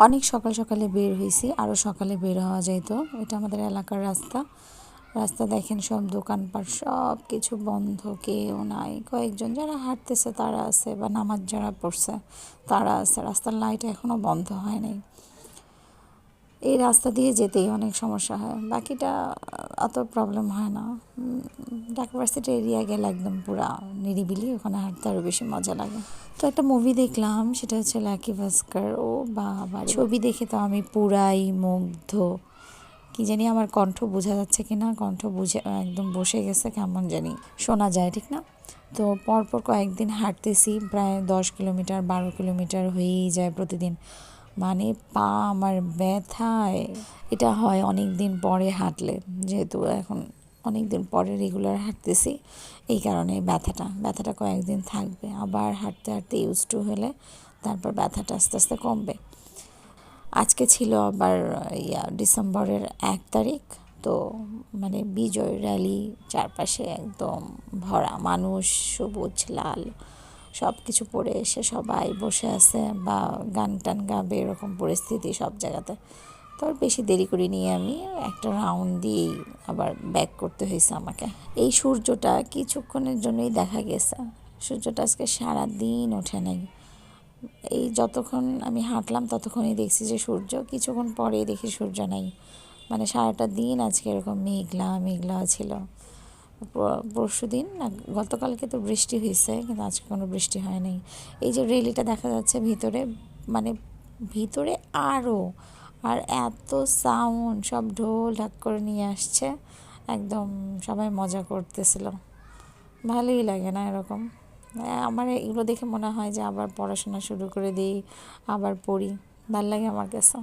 অনেক সকাল সকালে বের হয়েছি, আরও সকালে বের হওয়া যাইত। এটা আমাদের এলাকার রাস্তা। রাস্তা দেখেন, সব দোকানপাট সব কিছু বন্ধ, কেউ নাই। কয়েকজন যারা হাঁটতেছে তারা আছে, বা নামাজ যারা পড়ছে তারা আছে। রাস্তার লাইট এখনও বন্ধ হয় নাই। এই রাস্তা দিয়ে যেতেই অনেক সমস্যা হয়, বাকিটা অত প্রবলেম হয় না। ঢাকা ভার্সিটি এরিয়া গেলে একদম পুরা নিরিবিলি, ওখানে হাঁটতে আরও বেশি মজা লাগে। তো একটা মুভি দেখলাম, সেটা হচ্ছে লাকি ভাস্কর। ও বাবা, ছবি দেখে তো আমি পুরাই মুগ্ধ। কি জানি আমার কণ্ঠ বোঝা যাচ্ছে কি না, কণ্ঠ বুঝে একদম বসে গেছে, কেমন জানি শোনা যায়, ঠিক না? তো পরপর কয়েকদিন হাঁটতেছি, প্রায় 10 কিলোমিটার 12 কিলোমিটার হয়েই যায় প্রতিদিন। মানে পা আমার ব্যথায়। এটা হয় অনেক দিন পরে হাঁটলে, যেহেতু এখন অনেক দিন পরে রেগুলার হাঁটতেছি, এই কারণে ব্যথাটা কয়েকদিন থাকবে। আবার হাঁটতে হাঁটতে ইউজ টু হলে তারপর ব্যথাটা আস্তে আস্তে কমবে। আজকে ছিল আবার ডিসেম্বরের 1 তারিখ। তো মানে বিজয় র্যালি, চারপাশে একদম ভরা মানুষ, সবুজ লাল সব কিছু পরে এসে সবাই বসে আছে, বা গান টান গাবে, এরকম পরিস্থিতি সব জায়গাতে। তো আর বেশি দেরি করে নিয়ে আমি একটা রাউন্ড দিয়েই আবার ব্যাক করতে হয়েছে আমাকে। এই সূর্যটা কিছুক্ষণের জন্যই দেখা গেছে, সূর্যটা আজকে সারা দিন ওঠে নাই। এই যতক্ষণ আমি হাঁটলাম ততক্ষণই দেখছি যে সূর্য, কিছুক্ষণ পরেই দেখি সূর্য নাই। মানে সারাটা দিন আজকে এরকম মেঘলা মেঘলা ছিল। পরশু দিন না, গতকালকে তো বৃষ্টি হয়েছে, কিন্তু আজকে কোনো বৃষ্টি হয় নাই। এই যে রেলিটা দেখা যাচ্ছে ভিতরে, মানে ভিতরে আরও, আর এত সাউন্ড, সব ঢোল ঢাক করে নিয়ে আসছে, একদম সবাই মজা করতেছিল। ভালোই লাগে না এরকম? আমার এগুলো দেখে মনে হয় যে আবার পড়াশোনা শুরু করে দিই, আবার পড়ি, ভাল লাগে আমার কাছে।